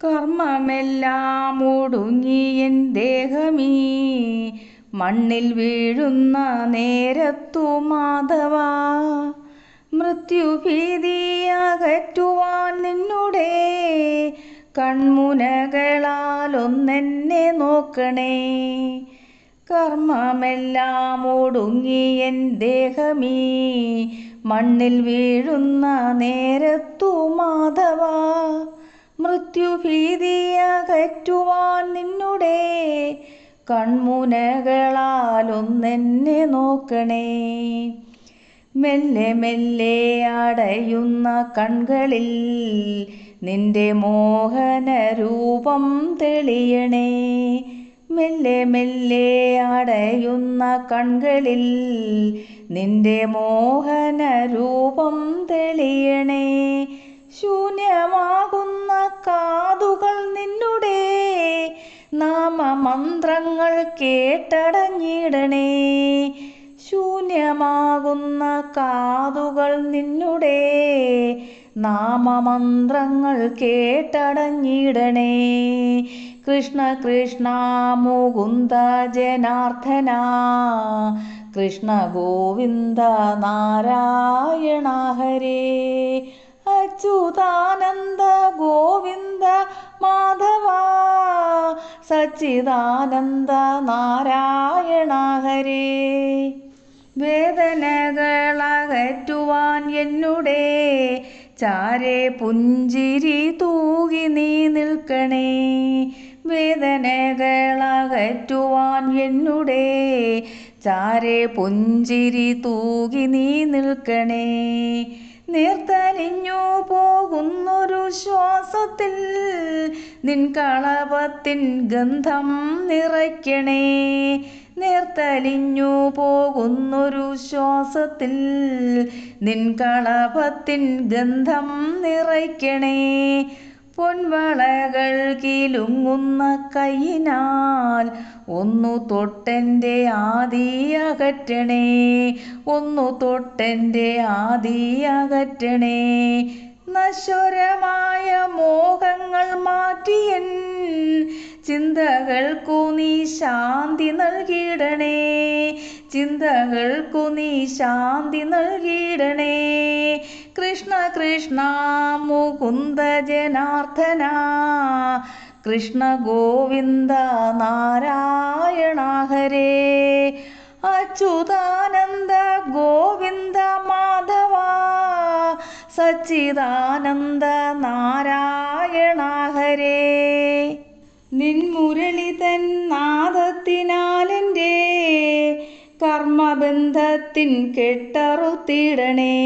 കർമ്മമെല്ലാം ഒടുങ്ങിയൻ ദേഹമീ മണ്ണിൽ വീഴുന്ന നേരത്തു മാധവ, മൃത്യുഭീതിയകറ്റുവാൻ നിന്നുടെ കൺമുനകളാൽ ഒന്നെന്നെ നോക്കണേ. കർമ്മമെല്ലാം ഒടുങ്ങിയൻ ദേഹമീ മണ്ണിൽ വീഴുന്ന നേരത്തു മാധവ, മൃത്യുഭീതിയകറ്റുവാൻ നിന്നുടെ കൺമുനകളാൽ ഒന്നെന്നെ നോക്കണേ. മെല്ലെ മെല്ലെ അടയുന്ന കൺകളിൽ നിന്റെ മോഹനരൂപം തെളിയണേ. മെല്ലെ മെല്ലെ അടയുന്ന കൺകളിൽ നിന്റെ മോഹനരൂപം തെളിയണേ. ശൂന്യമാകുന്ന കാതുകൾ നിന്നുടെ നാമമന്ത്രങ്ങൾ കേട്ടടഞ്ഞിടണേ. ശൂന്യമാകുന്ന കാതുകൾ നിന്നുടെ നാമമന്ത്രങ്ങൾ കേട്ടടഞ്ഞിടണേ. കൃഷ്ണ കൃഷ്ണ മുകുന്ദ ജനാർദ്ദന, കൃഷ്ണ ഗോവിന്ദ നാരായണ ഹരേ. അച്യുതാനന്ദ ഗോവിന്ദ മാധവ, സച്ചിദാനന്ദ നാരായണ ഹരേ. വേദനകളകറ്റുവാൻ എന്നുടെ ചാരെ പുഞ്ചിരി തൂകി നീ നിൽക്കണേ. വേദനകളകറ്റുവാൻ എന്നുടെ ചാരെ പുഞ്ചിരി തൂകി നീ നിൽക്കണേ. നീർത്തലിഞ്ഞു പോകുന്നൊരു ശ്വാസത്തിൽ നിൻ കളഭത്തിൻ ഗന്ധം നിറയ്ക്കണേ. നീർത്തലിഞ്ഞു പോകുന്നൊരു ശ്വാസത്തിൽ നിൻ കളഭത്തിൻ ഗന്ധം നിറയ്ക്കണേ. പൊൻവളകൾ കിലുങ്ങുന്ന കൈയിനാൽ ഒന്നു തൊട്ടെൻ്റെ ആദിയകറ്റണേ. ഒന്നു തൊട്ടെൻ്റെ ആദിയകറ്റണേ. നശ്വരമായ മോഹങ്ങൾ മാറ്റിയൻ ചിന്തകൾക്കു നീ ശാന്തി നൽകിയിടണേ. ചിന്തകൾക്കു നീ ശാന്തി നൽകിയിടണേ. കൃഷ്ണ കൃഷ്ണ മുകുന്ദ ജനാർദ്ദന, കൃഷ്ണ ഗോവിന്ദ നാരായണ ഹരേ. അച്യുതാനന്ദ ഗോവിന്ദ മാധവ, സച്ചിദാനന്ദ നാരായണ ഹരേ. നിൻ മുരളി തൻ നാദത്തിനാലെൻ്റെ കർമ്മബന്ധത്തിൻ കെട്ടറുത്തിടണേ.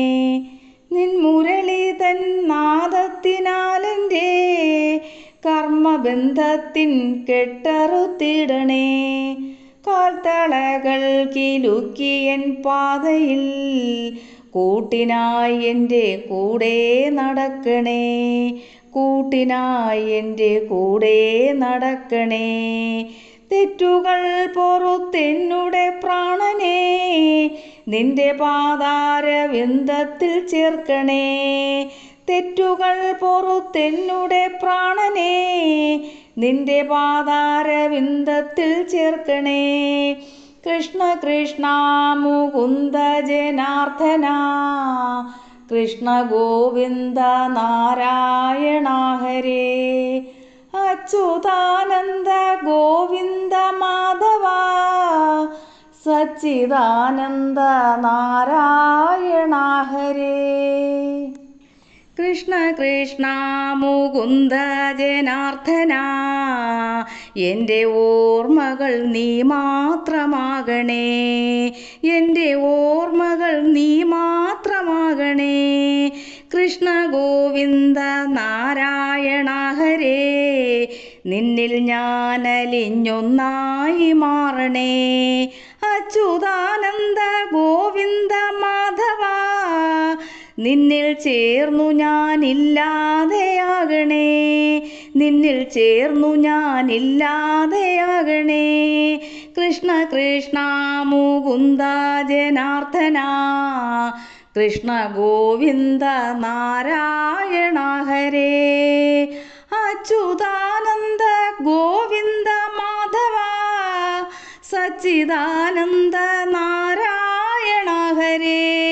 നിൻ മുരളി തൻ നാദത്തിനാലെൻ്റെ കർമ്മബന്ധത്തിൻ കെട്ടറുത്തിടണേ. കാൽത്തളകൾ കിലുക്കിയൻ പാതയിൽ കൂട്ടിനായി എൻ്റെ കൂടെ നടക്കണേ. കൂട്ടിനായി എൻ്റെ കൂടെ നടക്കണേ. തെറ്റുകൾ പൊറുത്തെന്നുടെ പ്രാണനെ നിന്റെ പാദാരവിന്ദത്തിൽ ചേർക്കണേ. തെറ്റുകൾ പൊറുത്തെന്നുടെ പ്രാണനെ നിന്റെ പാദാരവിന്ദത്തിൽ ചേർക്കണേ. കൃഷ്ണ കൃഷ്ണ മുകുന്ദ ജനാർദ്ദന, കൃഷ്ണ ഗോവിന്ദ നാരായണ ഹരേ. അച്യുതാനന്ദ ഗോവിന്ദ മാധവ, സച്ചിദാനന്ദ നാരായണ ഹരേ. കൃഷ്ണ കൃഷ്ണ മുകുന്ദ ജനാർദ്ദന, എൻ്റെ ഓർമ്മകൾ നീ മാത്രമാകണേ. എൻ്റെ ഓർമ്മകൾ നീ മാത്രമാകണേ. കൃഷ്ണ ഗോവിന്ദ നാരായണ ഹരേ. നിന്നിൽ ഞാനലിഞ്ഞൊന്നായി മാറണേ. അച്യുതാനന്ദ ഗോവിന്ദ മാധവ, നിന്നിൽ ചേർന്നു ഞാനില്ലാതെയാകണേ. നിന്നിൽ ചേർന്നു ഞാനില്ലാതെയാകണേ. കൃഷ്ണ കൃഷ്ണ മുകുന്ദ ജനാർദ്ദന, കൃഷ്ണ ഗോവിന്ദ നാരായണ ഹരേ. അച്യുതാനന്ദ ഗോവിന്ദ മാധവ സച്ചിദാനന്ദ നാരായണ ഹരേ.